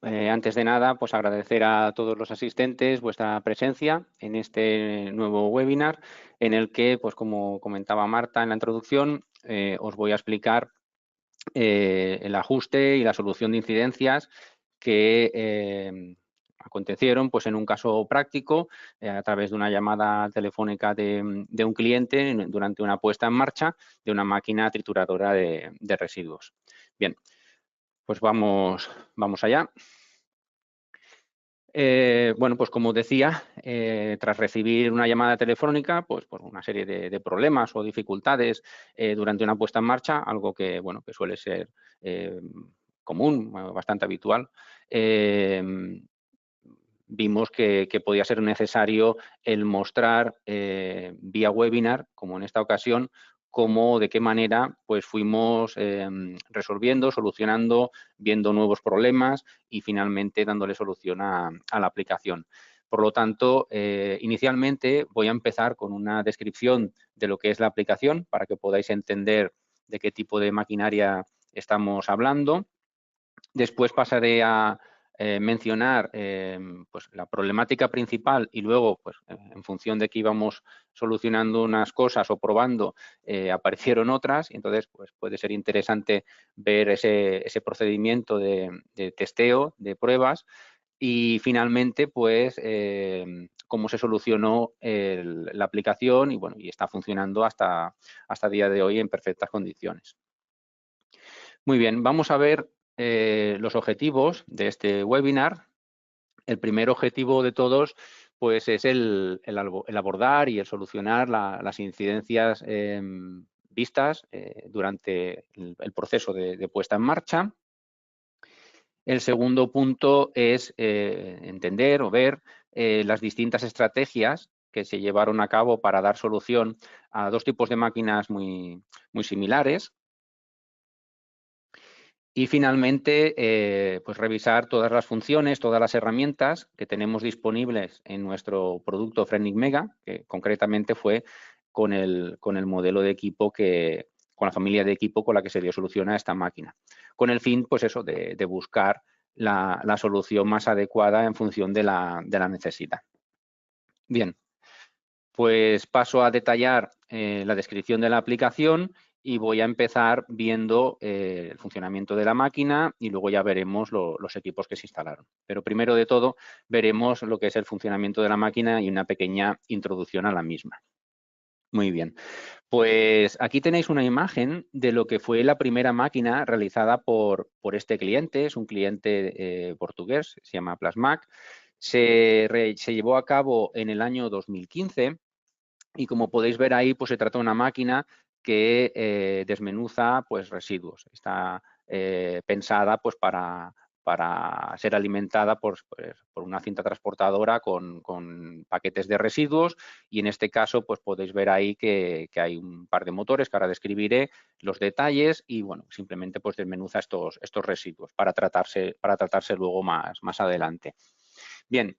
Antes de nada, pues agradecer a todos los asistentes vuestra presencia en este nuevo webinar en el que, pues como comentaba Marta en la introducción, os voy a explicar el ajuste y la solución de incidencias que acontecieron pues, en un caso práctico a través de una llamada telefónica de un cliente durante una puesta en marcha de una máquina trituradora de residuos. Bien, pues vamos allá. Bueno, pues como decía, tras recibir una llamada telefónica, pues por una serie de problemas o dificultades durante una puesta en marcha, algo que, bueno, que suele ser común, bastante habitual, vimos que podía ser necesario el mostrar vía webinar, como en esta ocasión, de qué manera pues, fuimos resolviendo, solucionando, viendo nuevos problemas y finalmente dándole solución a la aplicación. Por lo tanto, inicialmente voy a empezar con una descripción de lo que es la aplicación para que podáis entender de qué tipo de maquinaria estamos hablando. Después pasaré a mencionar pues, la problemática principal y luego, pues, en función de que íbamos solucionando unas cosas o probando, aparecieron otras. Y entonces, pues, puede ser interesante ver ese procedimiento de testeo, de pruebas. Y finalmente, pues, cómo se solucionó la aplicación y, bueno, y está funcionando hasta el día de hoy en perfectas condiciones. Muy bien, vamos a ver los objetivos de este webinar. El primer objetivo de todos pues, es el abordar y el solucionar las incidencias vistas durante el proceso de puesta en marcha. El segundo punto es entender o ver las distintas estrategias que se llevaron a cabo para dar solución a dos tipos de máquinas muy similares. Y finalmente, pues revisar todas las funciones, todas las herramientas que tenemos disponibles en nuestro producto Frenic Mega, que concretamente fue con el modelo de equipo con la familia de equipo con la que se dio solución a esta máquina. Con el fin, pues eso, de buscar la solución más adecuada en función de la necesidad. Bien, pues paso a detallar la descripción de la aplicación y voy a empezar viendo el funcionamiento de la máquina y luego ya veremos los equipos que se instalaron. Pero primero de todo veremos lo que es el funcionamiento de la máquina y una pequeña introducción a la misma. Muy bien, pues aquí tenéis una imagen de lo que fue la primera máquina realizada por este cliente. Es un cliente portugués, se llama Plasmac. Se llevó a cabo en el año 2015. Y como podéis ver ahí, pues se trata de una máquina que desmenuza pues, residuos. Está pensada pues, para ser alimentada por una cinta transportadora con paquetes de residuos y en este caso pues podéis ver ahí que hay un par de motores que ahora describiré los detalles y bueno, simplemente pues desmenuza estos residuos para tratarse luego más adelante. Bien,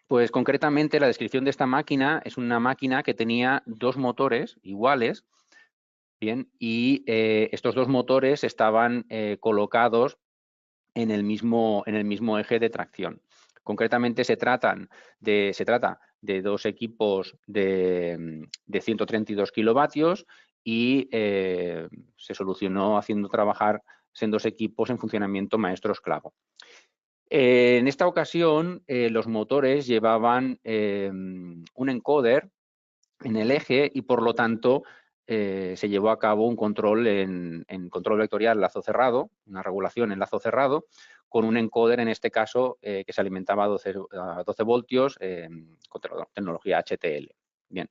pues concretamente la descripción de esta máquina es una máquina que tenía dos motores iguales, bien, y estos dos motores estaban colocados en el mismo eje de tracción. Concretamente se trata de dos equipos de 132 kilovatios y se solucionó haciendo trabajar dos equipos en funcionamiento maestro-esclavo. En esta ocasión, los motores llevaban un encoder en el eje y, por lo tanto, se llevó a cabo un control en control vectorial lazo cerrado, una regulación en lazo cerrado, con un encoder, en este caso, que se alimentaba a 12 voltios con tecnología HTL. Bien,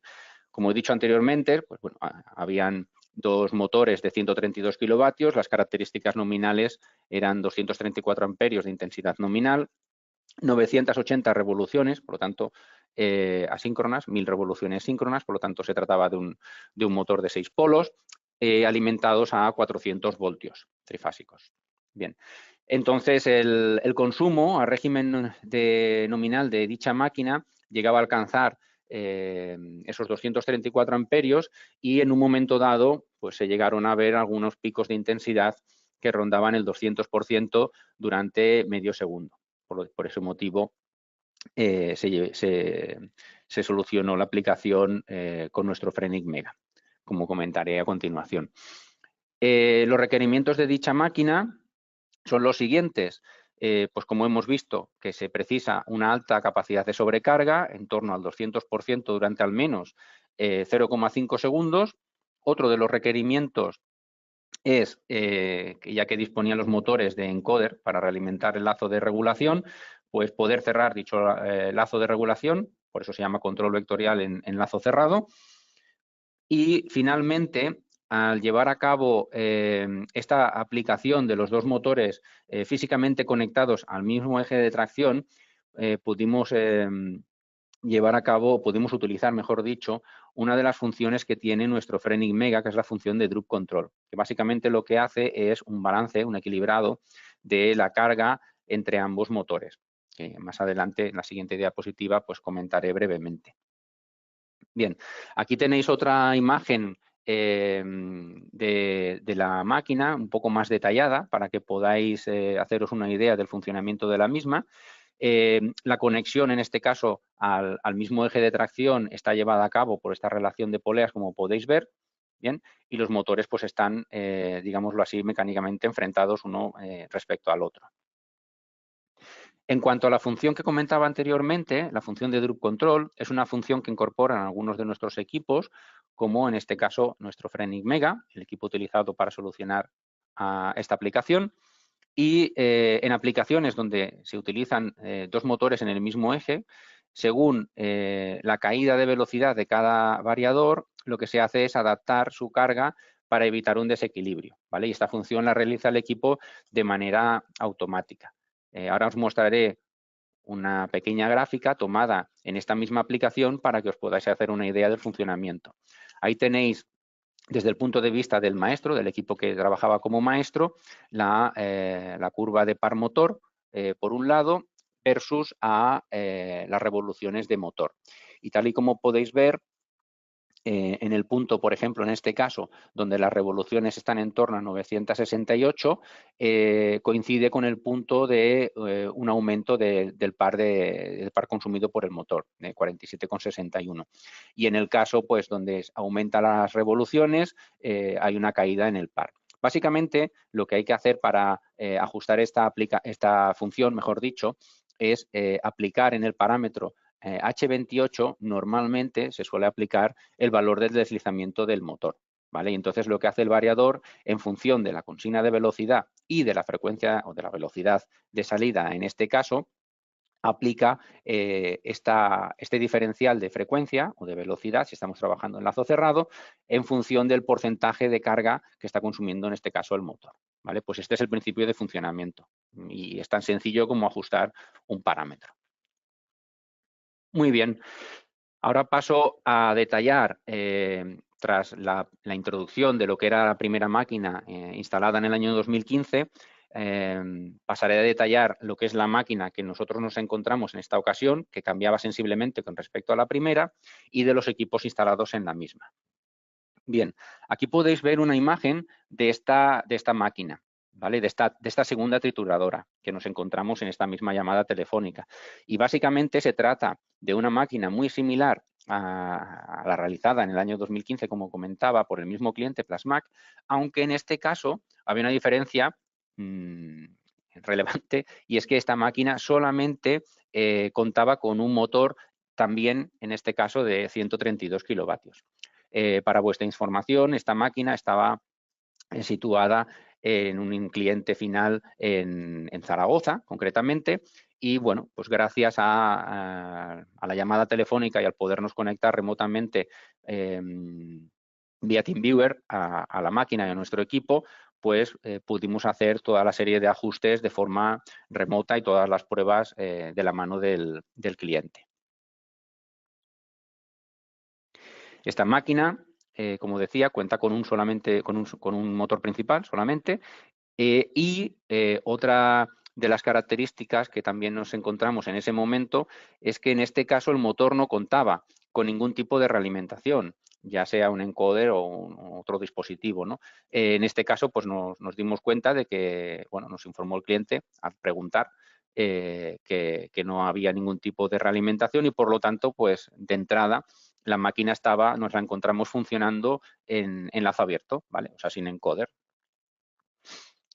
como he dicho anteriormente, pues, bueno, habían dos motores de 132 kilovatios, las características nominales eran 234 amperios de intensidad nominal, 980 revoluciones, por lo tanto, asíncronas, 1000 revoluciones síncronas, por lo tanto, se trataba de un motor de 6 polos, alimentados a 400 voltios trifásicos. Bien, entonces el consumo a régimen nominal de dicha máquina llegaba a alcanzar esos 234 amperios y en un momento dado pues se llegaron a ver algunos picos de intensidad que rondaban el 200% durante medio segundo. Por ese motivo se solucionó la aplicación con nuestro Frenic Mega, como comentaré a continuación. Los requerimientos de dicha máquina son los siguientes. Pues como hemos visto, que se precisa una alta capacidad de sobrecarga, en torno al 200% durante al menos 0,5 segundos. Otro de los requerimientos es, que ya que disponían los motores de encoder para realimentar el lazo de regulación, pues poder cerrar dicho lazo de regulación, por eso se llama control vectorial en lazo cerrado. Y finalmente, al llevar a cabo esta aplicación de los dos motores físicamente conectados al mismo eje de tracción, pudimos utilizar, mejor dicho, una de las funciones que tiene nuestro Frenic Mega, que es la función de Drup Control, que básicamente lo que hace es un balance, un equilibrado de la carga entre ambos motores, que más adelante, en la siguiente diapositiva, pues comentaré brevemente. Bien, aquí tenéis otra imagen de la máquina, un poco más detallada, para que podáis haceros una idea del funcionamiento de la misma. La conexión, en este caso, al mismo eje de tracción está llevada a cabo por esta relación de poleas, como podéis ver, ¿bien? Y los motores pues están, digámoslo así, mecánicamente enfrentados uno respecto al otro. En cuanto a la función que comentaba anteriormente, la función de Drup Control es una función que incorporan algunos de nuestros equipos, como en este caso nuestro Frenic Mega, el equipo utilizado para solucionar esta aplicación. Y en aplicaciones donde se utilizan dos motores en el mismo eje, según la caída de velocidad de cada variador, lo que se hace es adaptar su carga para evitar un desequilibrio, ¿vale? Y esta función la realiza el equipo de manera automática. Ahora os mostraré una pequeña gráfica tomada en esta misma aplicación para que os podáis hacer una idea del funcionamiento. Ahí tenéis, desde el punto de vista del maestro, del equipo que trabajaba como maestro, la curva de par motor, por un lado, versus las revoluciones de motor. Y tal y como podéis ver, en el punto, por ejemplo, en este caso, donde las revoluciones están en torno a 968, coincide con el punto de un aumento del par consumido por el motor, de 47,61. Y en el caso, pues, donde aumenta las revoluciones, hay una caída en el par. Básicamente, lo que hay que hacer para ajustar esta función, mejor dicho, es aplicar en el parámetro H28 normalmente se suele aplicar el valor del deslizamiento del motor, ¿vale? Y entonces lo que hace el variador, en función de la consigna de velocidad y de la frecuencia o de la velocidad de salida en este caso, aplica este diferencial de frecuencia o de velocidad, si estamos trabajando en lazo cerrado, en función del porcentaje de carga que está consumiendo en este caso el motor, ¿vale? Pues este es el principio de funcionamiento y es tan sencillo como ajustar un parámetro. Muy bien, ahora paso a detallar, tras la introducción de lo que era la primera máquina instalada en el año 2015, pasaré a detallar lo que es la máquina que nosotros nos encontramos en esta ocasión, que cambiaba sensiblemente con respecto a la primera, y de los equipos instalados en la misma. Bien, aquí podéis ver una imagen de esta máquina, ¿vale? De esta segunda trituradora que nos encontramos en esta misma llamada telefónica. Y básicamente se trata de una máquina muy similar a la realizada en el año 2015, como comentaba, por el mismo cliente Plasmac, aunque en este caso había una diferencia relevante, y es que esta máquina solamente contaba con un motor también, en este caso, de 132 kilovatios. Para vuestra información, esta máquina estaba situada en un cliente final en Zaragoza, concretamente, y bueno, pues gracias a la llamada telefónica y al podernos conectar remotamente vía TeamViewer a la máquina y a nuestro equipo, pues pudimos hacer toda la serie de ajustes de forma remota y todas las pruebas de la mano del cliente. Esta máquina, como decía, cuenta con un motor principal solamente, y otra de las características que también nos encontramos en ese momento es que en este caso el motor no contaba con ningún tipo de realimentación, ya sea un encoder o otro dispositivo, ¿no? En este caso, pues nos dimos cuenta de que, bueno, nos informó el cliente al preguntar que no había ningún tipo de realimentación y, por lo tanto, pues de entrada la máquina nos la encontramos funcionando en enlace abierto, ¿vale? O sea, sin encoder.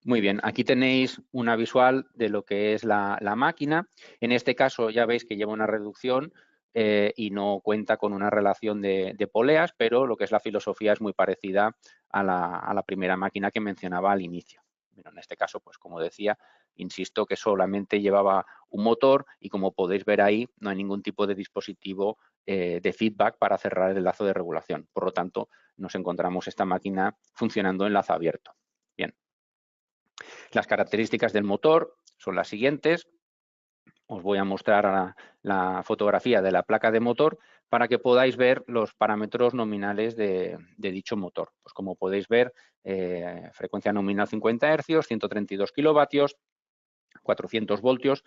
Muy bien, aquí tenéis una visual de lo que es la máquina. En este caso ya veis que lleva una reducción y no cuenta con una relación de poleas, pero lo que es la filosofía es muy parecida a la primera máquina que mencionaba al inicio. Bueno, en este caso, pues como decía, insisto que solamente llevaba un motor y, como podéis ver ahí, no hay ningún tipo de dispositivo de feedback para cerrar el lazo de regulación. Por lo tanto, nos encontramos esta máquina funcionando en lazo abierto. Bien. Las características del motor son las siguientes. Os voy a mostrar la fotografía de la placa de motor para que podáis ver los parámetros nominales de dicho motor. Pues como podéis ver, frecuencia nominal 50 Hz, 132 kilovatios, 400 voltios.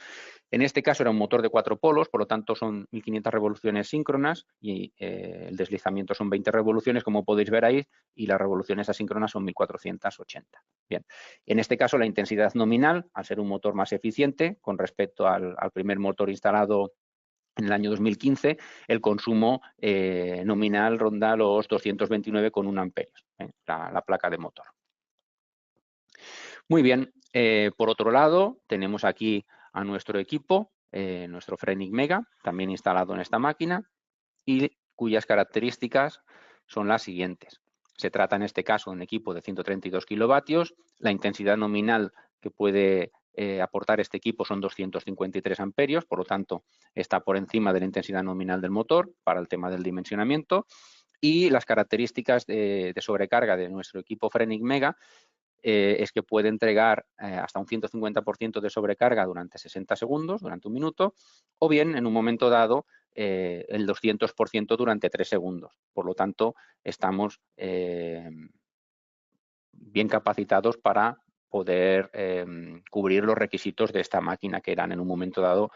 En este caso era un motor de 4 polos, por lo tanto son 1500 revoluciones síncronas y el deslizamiento son 20 revoluciones, como podéis ver ahí, y las revoluciones asíncronas son 1480. Bien, en este caso la intensidad nominal, al ser un motor más eficiente con respecto al primer motor instalado en el año 2015, el consumo nominal ronda los 229,1 amperios, la placa de motor. Muy bien, por otro lado, tenemos aquí a nuestro equipo, nuestro Frenic Mega, también instalado en esta máquina y cuyas características son las siguientes. Se trata en este caso de un equipo de 132 kilovatios, la intensidad nominal que puede aportar este equipo son 253 amperios, por lo tanto está por encima de la intensidad nominal del motor para el tema del dimensionamiento, y las características de sobrecarga de nuestro equipo Frenic Mega es que puede entregar hasta un 150% de sobrecarga durante 60 segundos, durante un minuto, o bien en un momento dado el 200% durante 3 segundos. Por lo tanto, estamos bien capacitados para poder cubrir los requisitos de esta máquina, que eran en un momento dado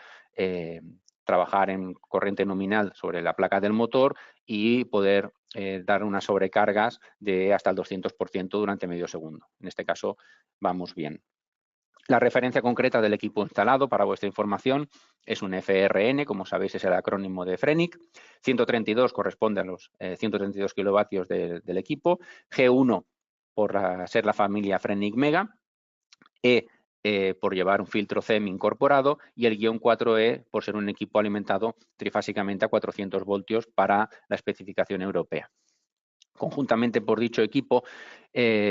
trabajar en corriente nominal sobre la placa del motor y poder dar unas sobrecargas de hasta el 200% durante medio segundo. En este caso vamos bien. La referencia concreta del equipo instalado, para vuestra información, es un FRN, como sabéis es el acrónimo de Frenic. 132 corresponde a los 132 kilovatios del equipo. G1 por ser la familia Frenic Mega. Por llevar un filtro CEM incorporado, y el guión 4E por ser un equipo alimentado trifásicamente a 400 voltios para la especificación europea. Conjuntamente por dicho equipo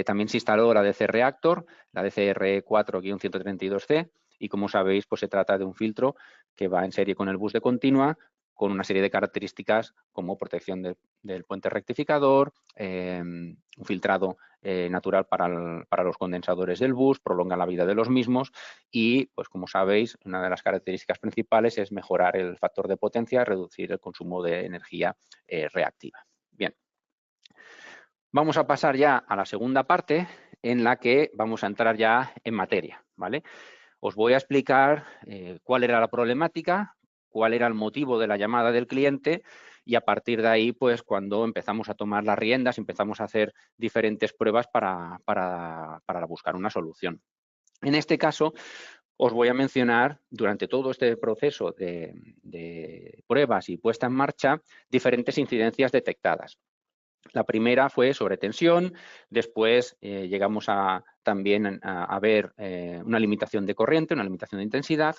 también se instaló la DC Reactor, la DCRE 4-132C, y como sabéis, pues se trata de un filtro que va en serie con el bus de continua, con una serie de características como protección del puente rectificador, un filtrado natural para los condensadores del bus, prolonga la vida de los mismos y, pues como sabéis, una de las características principales es mejorar el factor de potencia, reducir el consumo de energía reactiva. Bien. Vamos a pasar ya a la segunda parte, en la que vamos a entrar ya en materia, ¿vale? Os voy a explicar cuál era la problemática, cuál era el motivo de la llamada del cliente, y a partir de ahí, pues cuando empezamos a tomar las riendas, empezamos a hacer diferentes pruebas para buscar una solución. En este caso, os voy a mencionar durante todo este proceso de pruebas y puesta en marcha diferentes incidencias detectadas. La primera fue sobre tensión, después llegamos también a ver una limitación de corriente, una limitación de intensidad,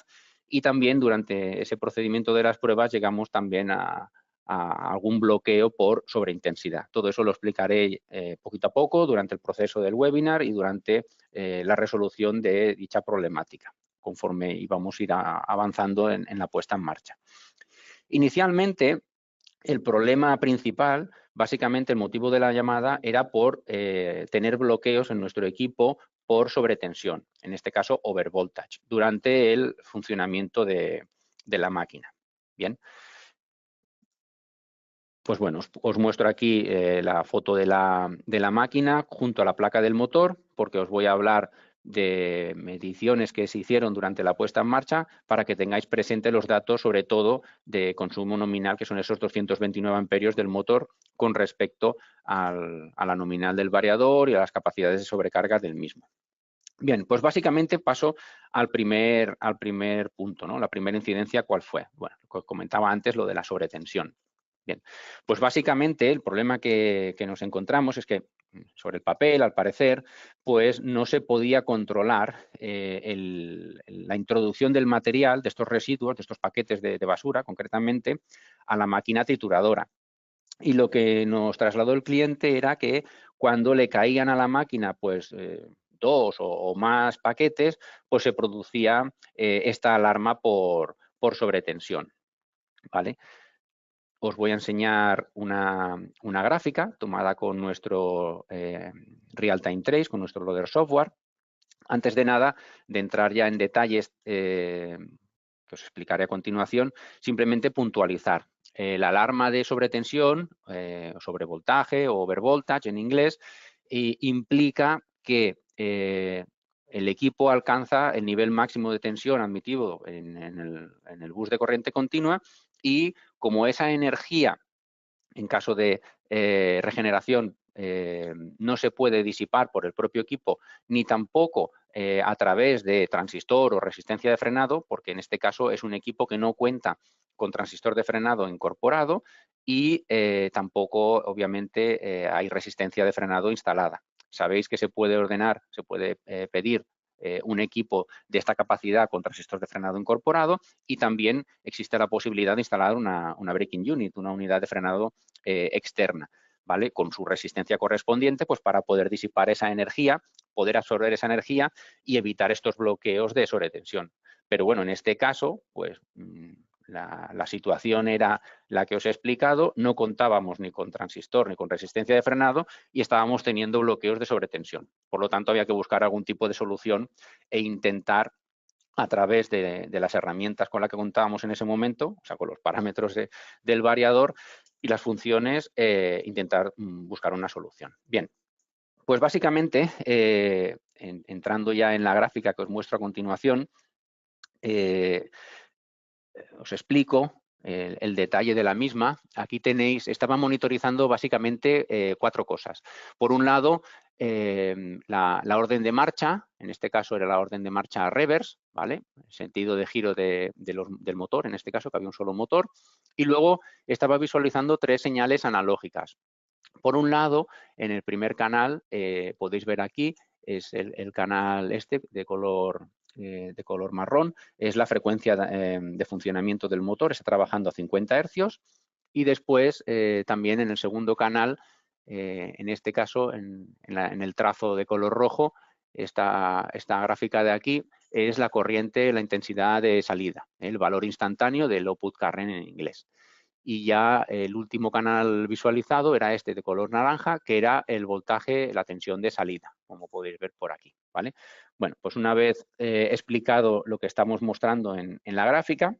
y también durante ese procedimiento de las pruebas llegamos también a algún bloqueo por sobreintensidad. Todo eso lo explicaré poquito a poco durante el proceso del webinar y durante la resolución de dicha problemática, conforme íbamos a ir avanzando en la puesta en marcha. Inicialmente, el problema principal, básicamente el motivo de la llamada, era por tener bloqueos en nuestro equipo por sobretensión, en este caso overvoltage, durante el funcionamiento de la máquina. Bien. Pues bueno, os muestro aquí la foto de la máquina junto a la placa del motor, porque os voy a hablar de mediciones que se hicieron durante la puesta en marcha para que tengáis presente los datos, sobre todo de consumo nominal, que son esos 229 amperios del motor con respecto a la nominal del variador y a las capacidades de sobrecarga del mismo. Bien, pues básicamente paso al primer punto, ¿no? La primera incidencia, ¿cuál fue? Bueno, comentaba antes lo de la sobretensión. Bien, pues básicamente el problema que nos encontramos es que sobre el papel, al parecer, pues no se podía controlar la introducción del material, de estos residuos, de estos paquetes de basura, concretamente, a la máquina trituradora. Y lo que nos trasladó el cliente era que cuando le caían a la máquina, pues 2 o más paquetes, pues se producía esta alarma por sobretensión, ¿vale? Os voy a enseñar una gráfica tomada con nuestro Real-Time Trace, con nuestro loader software. Antes de nada, de entrar ya en detalles que os explicaré a continuación, simplemente puntualizar. La alarma de sobretensión, sobrevoltaje o overvoltage en inglés, implica que el equipo alcanza el nivel máximo de tensión admitido en el bus de corriente continua y como esa energía, en caso de regeneración, no se puede disipar por el propio equipo, ni tampoco a través de transistor o resistencia de frenado, porque en este caso es un equipo que no cuenta con transistor de frenado incorporado y tampoco, obviamente, hay resistencia de frenado instalada. Sabéis que se puede ordenar, se puede pedir un equipo de esta capacidad con transistor de frenado incorporado y también existe la posibilidad de instalar una braking unit, una unidad de frenado externa, ¿vale? Con su resistencia correspondiente, pues para poder disipar esa energía, poder absorber esa energía y evitar estos bloqueos de sobretensión. Pero bueno, en este caso, pues la situación era la que os he explicado, no contábamos ni con transistor ni con resistencia de frenado y estábamos teniendo bloqueos de sobretensión. Por lo tanto, había que buscar algún tipo de solución e intentar a través de las herramientas con las que contábamos en ese momento, o sea, con los parámetros del variador y las funciones, intentar buscar una solución. Bien, pues básicamente, entrando ya en la gráfica que os muestro a continuación, os explico el detalle de la misma. Aquí tenéis, estaba monitorizando básicamente 4 cosas. Por un lado, la orden de marcha, en este caso era la orden de marcha reverse, ¿vale? El sentido de giro del motor, en este caso que había un solo motor. Y luego estaba visualizando 3 señales analógicas. Por un lado, en el primer canal, podéis ver aquí, es el canal este de color marrón, es la frecuencia de funcionamiento del motor, está trabajando a 50 Hz. Y después, también en el segundo canal, en este caso, en el trazo de color rojo, esta gráfica de aquí es la corriente, la intensidad de salida, el valor instantáneo del output current en inglés. Y ya el último canal visualizado era este de color naranja, que era el voltaje, la tensión de salida, como podéis ver por aquí, ¿vale? Bueno, pues una vez explicado lo que estamos mostrando en la gráfica,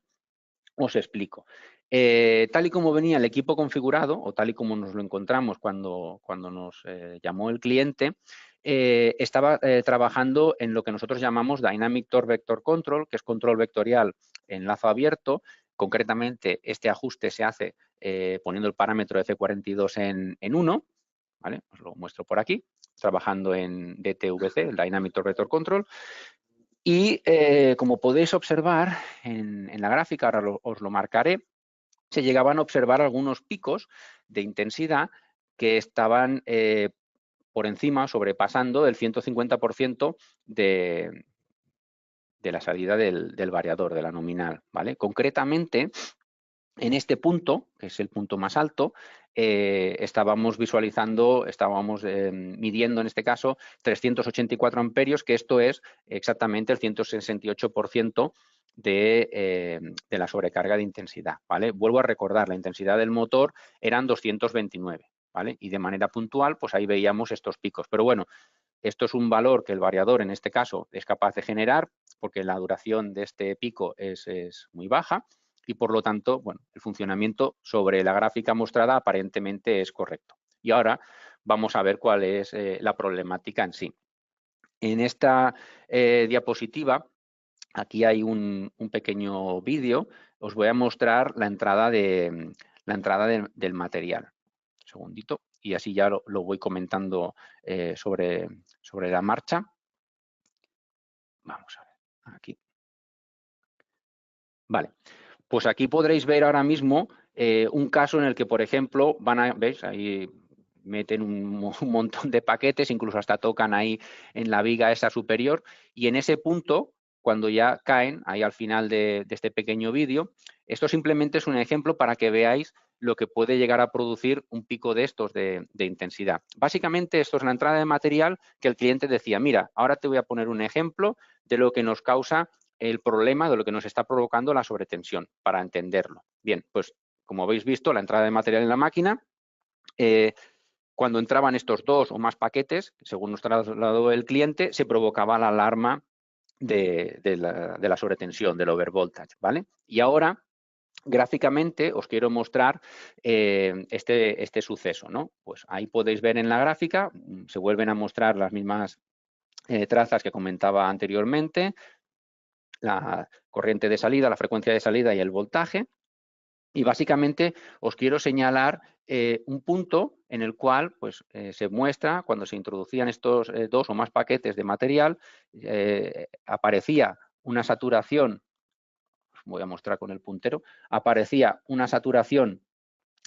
os explico. Tal y como venía el equipo configurado, o tal y como nos lo encontramos cuando nos llamó el cliente, estaba trabajando en lo que nosotros llamamos Dynamic Torque Vector Control, que es control vectorial en lazo abierto. Concretamente, este ajuste se hace poniendo el parámetro F42 en 1, ¿vale? Os lo muestro por aquí, trabajando en DTVC, el Dynamic Torque Vector Control. Y como podéis observar en la gráfica, ahora os lo marcaré, se llegaban a observar algunos picos de intensidad que estaban por encima, sobrepasando el 150% de la salida del variador, de la nominal, ¿vale? Concretamente, en este punto, que es el punto más alto, estábamos visualizando, midiendo en este caso 384 amperios, que esto es exactamente el 168% de la sobrecarga de intensidad, ¿vale? Vuelvo a recordar, la intensidad del motor eran 229, ¿vale? Y de manera puntual, pues ahí veíamos estos picos. Pero bueno, esto es un valor que el variador, en este caso, es capaz de generar, porque la duración de este pico es muy baja y, por lo tanto, bueno, el funcionamiento sobre la gráfica mostrada aparentemente es correcto. Y ahora vamos a ver cuál es la problemática en sí. En esta diapositiva, aquí hay un pequeño vídeo. Os voy a mostrar la entrada del material. Un segundito, y así ya lo voy comentando sobre la marcha. Vamos a ver, aquí. Vale, pues aquí podréis ver ahora mismo un caso en el que, por ejemplo, ¿veis? Ahí meten un montón de paquetes, incluso hasta tocan ahí en la viga esa superior, y en ese punto, cuando ya caen, ahí al final de este pequeño vídeo, esto simplemente es un ejemplo para que veáis lo que puede llegar a producir un pico de estos de intensidad. Básicamente esto es la entrada de material que el cliente decía, mira, ahora te voy a poner un ejemplo de lo que nos causa el problema, de lo que nos está provocando la sobretensión, para entenderlo. Bien, pues como habéis visto, la entrada de material en la máquina, cuando entraban estos 2 o más paquetes, según nos trasladó el cliente, se provocaba la alarma de la sobretensión, del overvoltage, ¿vale? Y ahora, gráficamente, os quiero mostrar este suceso, ¿no? Pues ahí podéis ver en la gráfica, se vuelven a mostrar las mismas trazas que comentaba anteriormente, la corriente de salida, la frecuencia de salida y el voltaje. Y básicamente os quiero señalar un punto en el cual pues, se muestra cuando se introducían estos 2 o más paquetes de material, aparecía una saturación, os voy a mostrar con el puntero, aparecía una saturación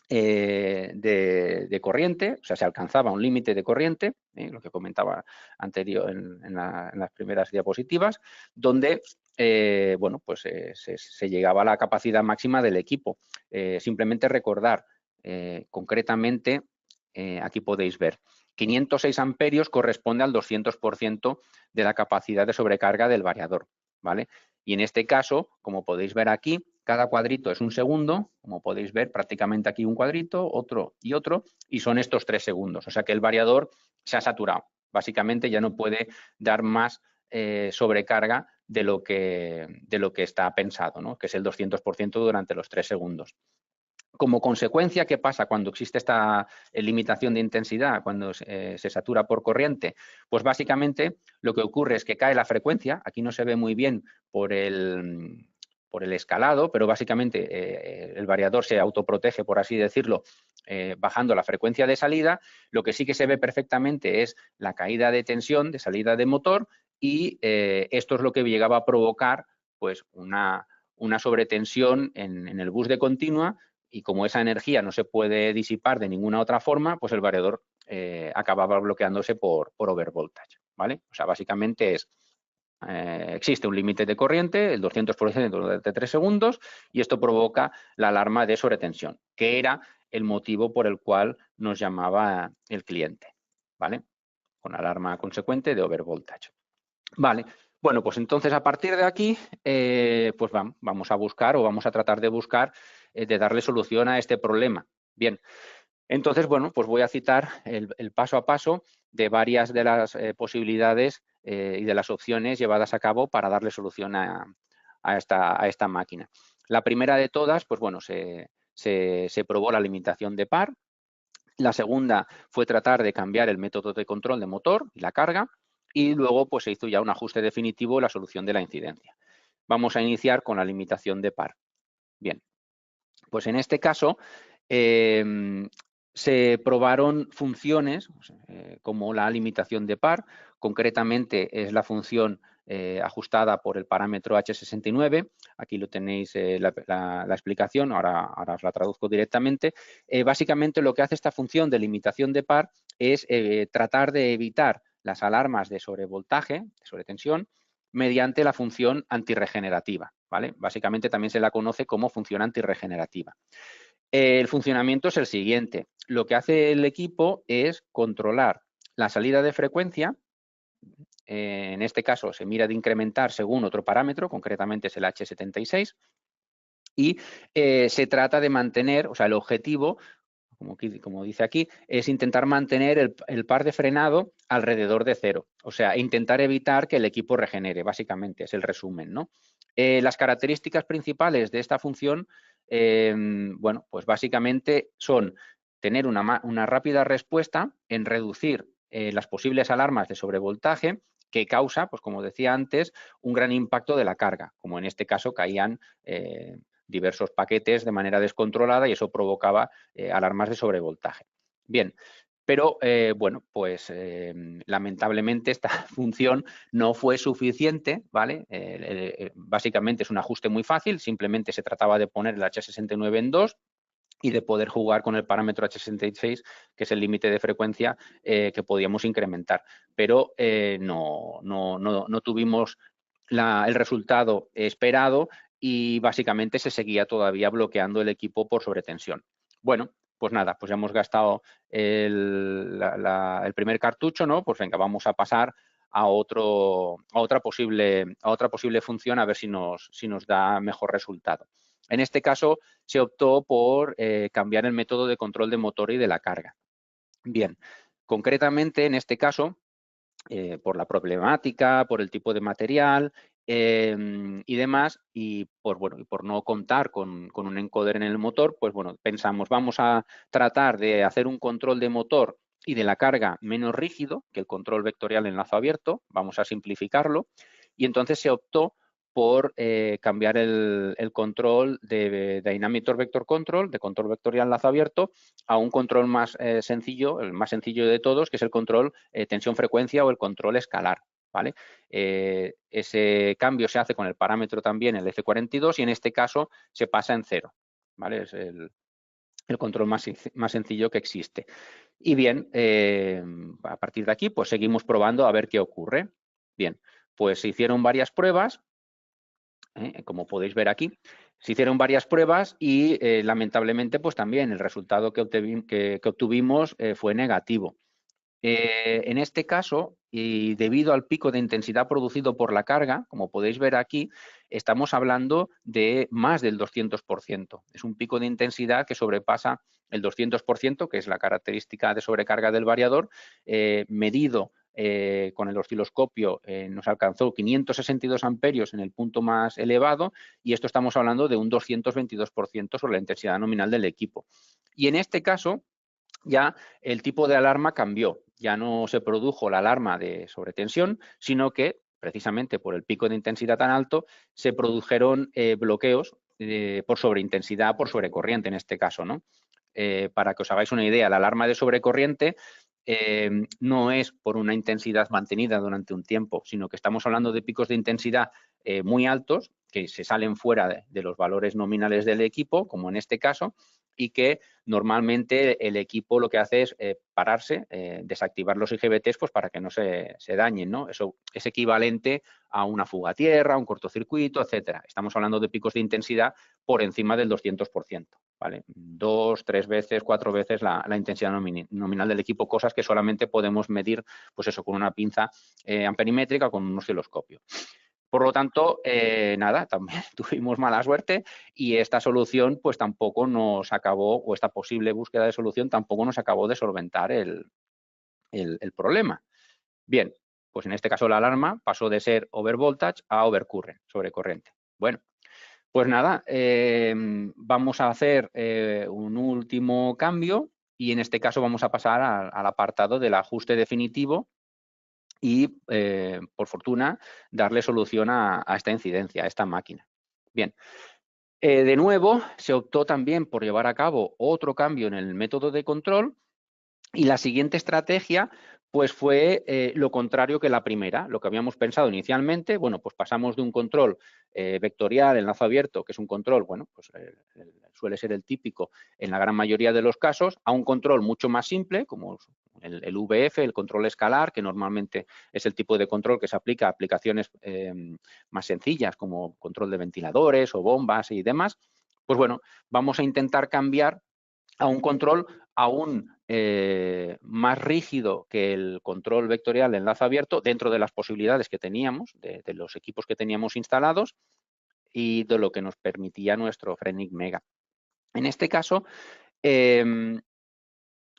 de corriente, o sea, se alcanzaba un límite de corriente, lo que comentaba anterior en las primeras diapositivas, donde bueno, pues se llegaba a la capacidad máxima del equipo. Simplemente recordar concretamente, aquí podéis ver, 506 amperios corresponde al 200% de la capacidad de sobrecarga del variador, ¿vale? Y en este caso, como podéis ver aquí, cada cuadrito es un segundo, como podéis ver, prácticamente aquí un cuadrito, otro, y son estos 3 segundos. O sea que el variador se ha saturado. Básicamente ya no puede dar más sobrecarga de lo que está pensado, ¿no? Que es el 200% durante los 3 segundos. Como consecuencia, ¿qué pasa cuando existe esta limitación de intensidad, cuando se satura por corriente? Pues básicamente lo que ocurre es que cae la frecuencia, aquí no se ve muy bien por el escalado, pero básicamente el variador se autoprotege, por así decirlo, bajando la frecuencia de salida. Lo que sí que se ve perfectamente es la caída de tensión de salida de motor y esto es lo que llegaba a provocar pues una sobretensión en el bus de continua, y como esa energía no se puede disipar de ninguna otra forma, pues el variador acababa bloqueándose por overvoltage, ¿vale? O sea, básicamente existe un límite de corriente, el 200% durante 3 segundos, y esto provoca la alarma de sobretensión, que era el motivo por el cual nos llamaba el cliente, ¿vale? Con alarma consecuente de overvoltage. Vale, bueno, pues entonces a partir de aquí, pues vamos a buscar o vamos a tratar de buscar, de darle solución a este problema. Bien, entonces, bueno, pues voy a citar el paso a paso de varias de las posibilidades y de las opciones llevadas a cabo para darle solución a esta máquina. La primera de todas, pues bueno, se probó la limitación de par. La segunda fue tratar de cambiar el método de control de motor y la carga, y luego pues se hizo ya un ajuste definitivo en la solución de la incidencia. Vamos a iniciar con la limitación de par. Bien, pues en este caso se probaron funciones como la limitación de par, concretamente es la función ajustada por el parámetro H69, aquí lo tenéis la explicación, ahora os la traduzco directamente. Básicamente lo que hace esta función de limitación de par es tratar de evitar las alarmas de sobrevoltaje, de sobretensión, mediante la función antirregenerativa, ¿vale? Básicamente también se la conoce como función antirregenerativa. El funcionamiento es el siguiente. Lo que hace el equipo es controlar la salida de frecuencia. En este caso se mira de incrementar según otro parámetro, concretamente es el H76, y se trata de mantener, o sea, el objetivo, como dice aquí, es intentar mantener el par de frenado alrededor de 0. O sea, intentar evitar que el equipo regenere, básicamente, es el resumen, ¿no? Las características principales de esta función, bueno, pues básicamente son tener una rápida respuesta en reducir las posibles alarmas de sobrevoltaje que causa, pues como decía antes, un gran impacto de la carga, como en este caso caían diversos paquetes de manera descontrolada y eso provocaba alarmas de sobrevoltaje. Bien, pero bueno, pues lamentablemente esta función no fue suficiente, ¿vale? Básicamente es un ajuste muy fácil, simplemente se trataba de poner el H69 en 2 y de poder jugar con el parámetro H66, que es el límite de frecuencia que podíamos incrementar. Pero no tuvimos el resultado esperado y básicamente se seguía todavía bloqueando el equipo por sobretensión. Bueno, pues nada, pues ya hemos gastado el primer cartucho, ¿no? Pues venga, vamos a pasar a otra posible función a ver si nos da mejor resultado. En este caso se optó por cambiar el método de control de motor y de la carga. Bien, concretamente en este caso, por la problemática, por el tipo de material y demás, y por no contar con un encoder en el motor, pues bueno, pensamos, vamos a tratar de hacer un control de motor y de la carga menos rígido que el control vectorial en lazo abierto, vamos a simplificarlo, y entonces se optó por cambiar el control de Dynamitor Vector Control, de control vectorial lazo abierto, a un control más sencillo, el más sencillo de todos, que es el control tensión-frecuencia o el control escalar, ¿vale? Ese cambio se hace con el parámetro también, el F42, y en este caso se pasa en 0, ¿vale? Es el control más sencillo que existe. Y bien, a partir de aquí, pues seguimos probando a ver qué ocurre. Bien, pues se hicieron varias pruebas, como podéis ver aquí. Se hicieron varias pruebas y lamentablemente pues también el resultado que obtuvimos fue negativo. En este caso, y debido al pico de intensidad producido por la carga, como podéis ver aquí, estamos hablando de más del 200%. Es un pico de intensidad que sobrepasa el 200%, que es la característica de sobrecarga del variador, medido con el osciloscopio nos alcanzó 562 amperios en el punto más elevado y esto estamos hablando de un 222% sobre la intensidad nominal del equipo. Y en este caso ya el tipo de alarma cambió, ya no se produjo la alarma de sobretensión, sino que precisamente por el pico de intensidad tan alto se produjeron bloqueos por sobreintensidad, por sobrecorriente en este caso, ¿no? Para que os hagáis una idea, la alarma de sobrecorriente no es por una intensidad mantenida durante un tiempo, sino que estamos hablando de picos de intensidad muy altos que se salen fuera de los valores nominales del equipo, como en este caso, y que normalmente el equipo lo que hace es pararse, desactivar los IGBTs pues para que no se dañen, ¿no? Eso es equivalente a una fuga a tierra, a un cortocircuito, etcétera. Estamos hablando de picos de intensidad por encima del 200%, ¿vale? 2, 3 veces, 4 veces la intensidad nominal del equipo, cosas que solamente podemos medir, pues eso, con una pinza amperimétrica o con un osciloscopio. Por lo tanto, nada, también tuvimos mala suerte y esta solución pues tampoco nos acabó, o esta posible búsqueda de solución tampoco nos acabó de solventar el problema. Bien, pues en este caso la alarma pasó de ser overvoltage a overcurrent, sobrecorriente. Bueno, pues nada, vamos a hacer un último cambio y en este caso vamos a pasar al apartado del ajuste definitivo y, por fortuna, darle solución a esta incidencia, a esta máquina. Bien, de nuevo, se optó también por llevar a cabo otro cambio en el método de control y la siguiente estrategia pues fue lo contrario que la primera, lo que habíamos pensado inicialmente, bueno, pues pasamos de un control vectorial en lazo abierto, que es un control, bueno, pues suele ser el típico en la gran mayoría de los casos, a un control mucho más simple, como el VF, el control escalar, que normalmente es el tipo de control que se aplica a aplicaciones más sencillas, como control de ventiladores o bombas y demás. Pues bueno, vamos a intentar cambiar a un control aún más rígido que el control vectorial en lazo abierto dentro de las posibilidades que teníamos, de los equipos que teníamos instalados y de lo que nos permitía nuestro Frenic Mega. En este caso,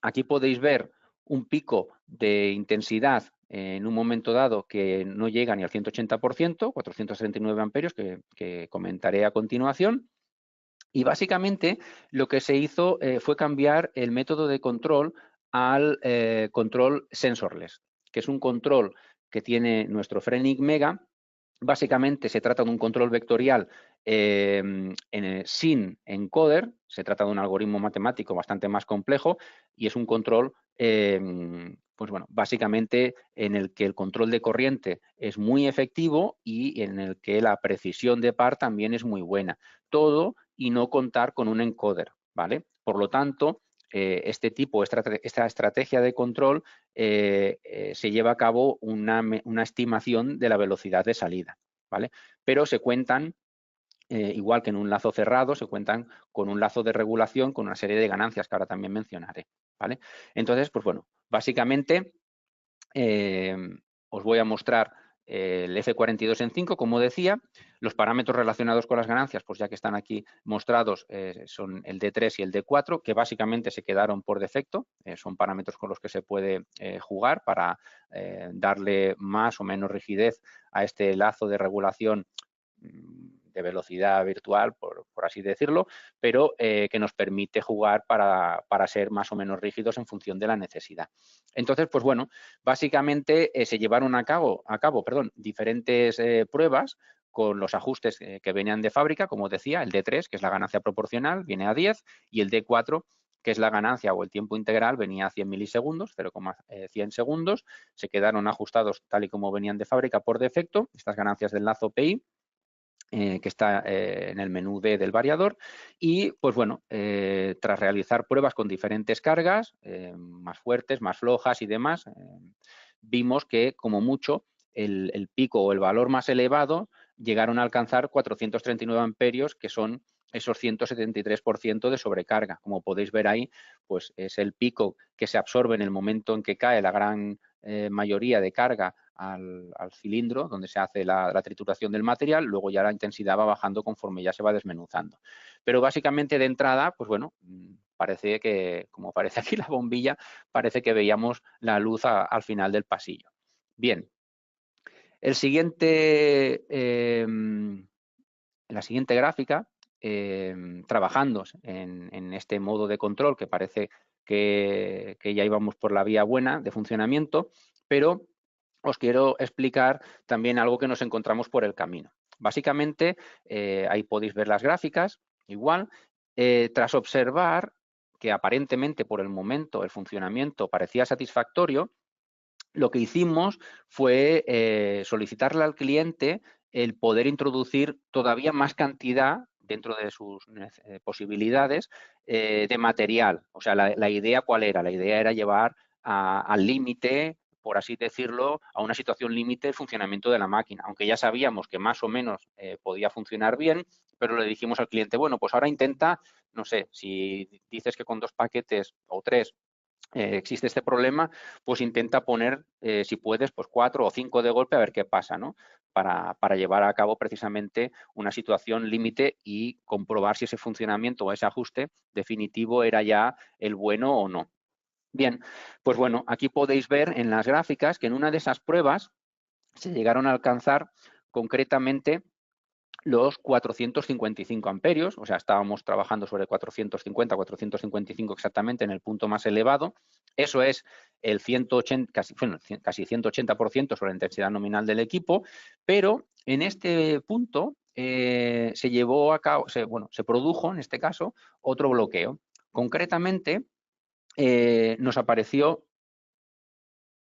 aquí podéis ver un pico de intensidad en un momento dado que no llega ni al 180%, 439 amperios, que comentaré a continuación. Y básicamente lo que se hizo fue cambiar el método de control al control sensorless, que es un control que tiene nuestro Frenic Mega, básicamente se trata de un control vectorial sin encoder, se trata de un algoritmo matemático bastante más complejo y es un control, pues bueno, básicamente en el que el control de corriente es muy efectivo y en el que la precisión de par también es muy buena. Todo y no contar con un encoder, ¿vale? Por lo tanto, esta estrategia de control se lleva a cabo una estimación de la velocidad de salida, ¿vale? Pero se cuentan, igual que en un lazo cerrado, se cuentan con un lazo de regulación con una serie de ganancias que ahora también mencionaré, ¿vale? Entonces, pues bueno, básicamente os voy a mostrar el F42 en 5, como decía. Los parámetros relacionados con las ganancias, pues ya que están aquí mostrados, son el D3 y el D4, que básicamente se quedaron por defecto. Son parámetros con los que se puede jugar para darle más o menos rigidez a este lazo de regulación de velocidad virtual, por así decirlo, pero que nos permite jugar para ser más o menos rígidos en función de la necesidad. Entonces, pues bueno, básicamente se llevaron a cabo diferentes pruebas con los ajustes que venían de fábrica, como decía, el D3, que es la ganancia proporcional, viene a 10, y el D4, que es la ganancia o el tiempo integral, venía a 100 milisegundos, 0,100 segundos, se quedaron ajustados tal y como venían de fábrica por defecto, estas ganancias del lazo PI, que está en el menú del variador, y pues bueno, tras realizar pruebas con diferentes cargas, más fuertes, más flojas y demás, vimos que como mucho el pico o el valor más elevado llegaron a alcanzar 439 amperios, que son esos 173% de sobrecarga. Como podéis ver ahí, pues es el pico que se absorbe en el momento en que cae la gran mayoría de carga al cilindro donde se hace la trituración del material, luego ya la intensidad va bajando conforme ya se va desmenuzando. Pero básicamente de entrada, pues bueno, parece que, como parece aquí la bombilla, parece que veíamos la luz al final del pasillo. Bien, la siguiente gráfica, trabajando en este modo de control que parece que ya íbamos por la vía buena de funcionamiento, pero os quiero explicar también algo que nos encontramos por el camino. Básicamente, ahí podéis ver las gráficas, igual, tras observar que aparentemente por el momento el funcionamiento parecía satisfactorio, lo que hicimos fue solicitarle al cliente el poder introducir todavía más cantidad dentro de sus posibilidades de material. O sea, la idea, ¿cuál era? La idea era llevar al límite, por así decirlo, a una situación límite el funcionamiento de la máquina, aunque ya sabíamos que más o menos podía funcionar bien, pero le dijimos al cliente, bueno, pues ahora intenta, no sé, si dices que con 2 paquetes o 3 existe este problema, pues intenta poner, si puedes, pues 4 o 5 de golpe a ver qué pasa, ¿no? Para llevar a cabo precisamente una situación límite y comprobar si ese funcionamiento o ese ajuste definitivo era ya el bueno o no. Bien, pues bueno, aquí podéis ver en las gráficas que en una de esas pruebas se llegaron a alcanzar concretamente los 455 amperios, o sea, estábamos trabajando sobre 450, 455 exactamente en el punto más elevado. Eso es el 180, casi 180% sobre la intensidad nominal del equipo, pero en este punto se llevó a cabo, se produjo en este caso otro bloqueo. Concretamente, nos apareció,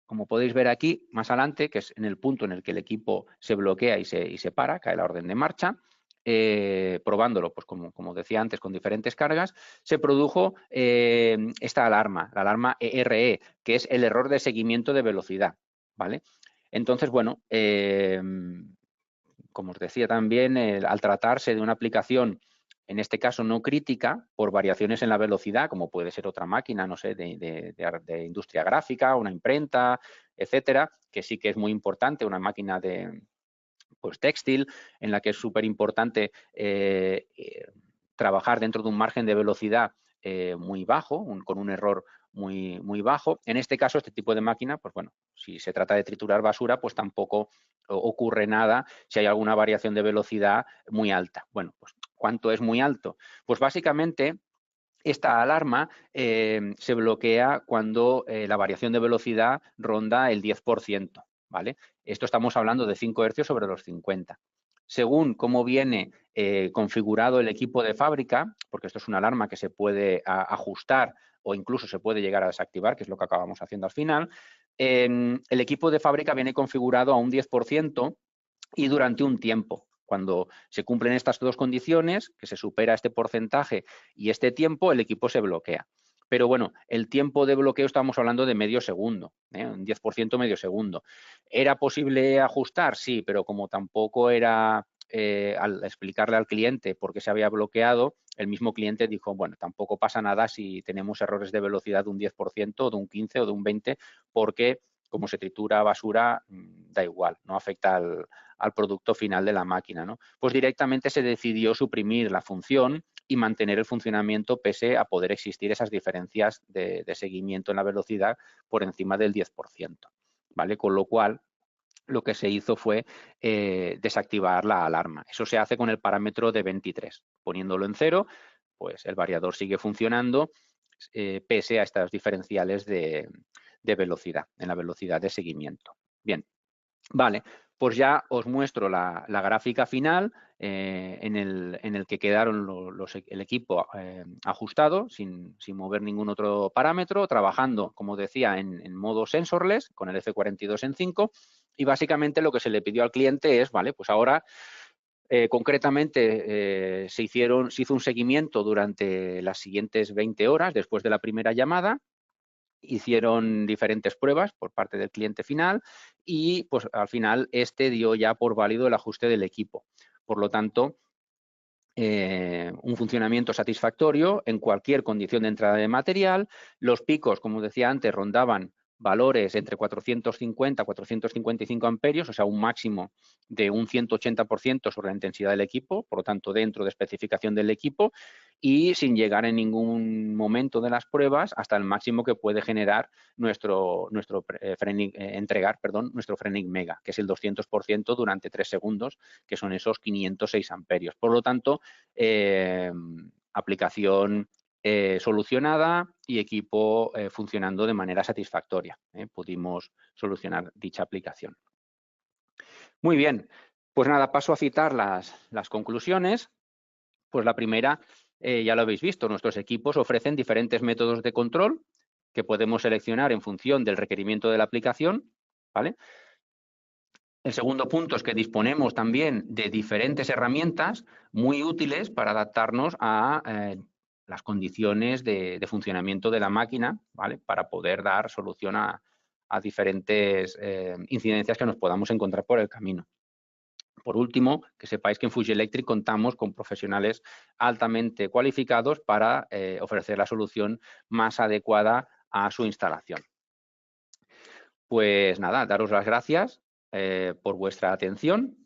como podéis ver aquí, más adelante, que es en el punto en el que el equipo se bloquea y se para, cae la orden de marcha, probándolo, pues como decía antes, con diferentes cargas, se produjo esta alarma, la alarma ERE, que es el error de seguimiento de velocidad, ¿vale? Entonces, bueno, como os decía también, al tratarse de una aplicación, en este caso no crítica, por variaciones en la velocidad, como puede ser otra máquina, no sé, de industria gráfica, una imprenta, etcétera, que sí que es muy importante, una máquina de pues textil, en la que es súper importante trabajar dentro de un margen de velocidad muy bajo, con un error muy bajo. En este caso, este tipo de máquina, pues bueno, si se trata de triturar basura, pues tampoco ocurre nada si hay alguna variación de velocidad muy alta. Bueno, pues ¿cuánto es muy alto? Pues básicamente esta alarma se bloquea cuando la variación de velocidad ronda el 10%. ¿vale? Esto estamos hablando de 5 hercios sobre los 50. Según cómo viene configurado el equipo de fábrica, porque esto es una alarma que se puede ajustar o incluso se puede llegar a desactivar, que es lo que acabamos haciendo al final, el equipo de fábrica viene configurado a un 10% y durante un tiempo. Cuando se cumplen estas dos condiciones, que se supera este porcentaje y este tiempo, el equipo se bloquea. Pero bueno, el tiempo de bloqueo estamos hablando de medio segundo, un 10% medio segundo. ¿Era posible ajustar? Sí, pero como tampoco era al explicarle al cliente por qué se había bloqueado, el mismo cliente dijo, bueno, tampoco pasa nada si tenemos errores de velocidad de un 10%, de un 15% o de un 20%, porque como se tritura basura, da igual, no afecta al producto final de la máquina, ¿no? Pues directamente se decidió suprimir la función y mantener el funcionamiento pese a poder existir esas diferencias de seguimiento en la velocidad por encima del 10%, ¿vale? Con lo cual, lo que se hizo fue desactivar la alarma. Eso se hace con el parámetro de 23. Poniéndolo en 0, pues el variador sigue funcionando pese a estas diferenciales de velocidad, en la velocidad de seguimiento. Bien, vale, pues ya os muestro la gráfica final en el que quedaron el equipo ajustado sin mover ningún otro parámetro, trabajando, como decía, en modo sensorless con el F42 en 5 y básicamente lo que se le pidió al cliente es, vale, pues ahora concretamente se hizo un seguimiento durante las siguientes 20 horas después de la primera llamada. Hicieron diferentes pruebas por parte del cliente final y pues al final este dio ya por válido el ajuste del equipo. Por lo tanto, un funcionamiento satisfactorio en cualquier condición de entrada de material. Los picos, como decía antes, rondaban valores entre 450 y 455 amperios, o sea, un máximo de un 180% sobre la intensidad del equipo, por lo tanto, dentro de especificación del equipo, y sin llegar en ningún momento de las pruebas hasta el máximo que puede generar nuestro Frenic Mega, que es el 200% durante 3 segundos, que son esos 506 amperios. Por lo tanto, aplicación solucionada y equipo funcionando de manera satisfactoria. Pudimos solucionar dicha aplicación. Muy bien, pues nada, paso a citar las conclusiones. Pues la primera, ya lo habéis visto, nuestros equipos ofrecen diferentes métodos de control que podemos seleccionar en función del requerimiento de la aplicación, ¿vale? El segundo punto es que disponemos también de diferentes herramientas muy útiles para adaptarnos a las condiciones de funcionamiento de la máquina, ¿vale? Para poder dar solución a diferentes incidencias que nos podamos encontrar por el camino. Por último, que sepáis que en Fuji Electric contamos con profesionales altamente cualificados para ofrecer la solución más adecuada a su instalación. Pues nada, daros las gracias por vuestra atención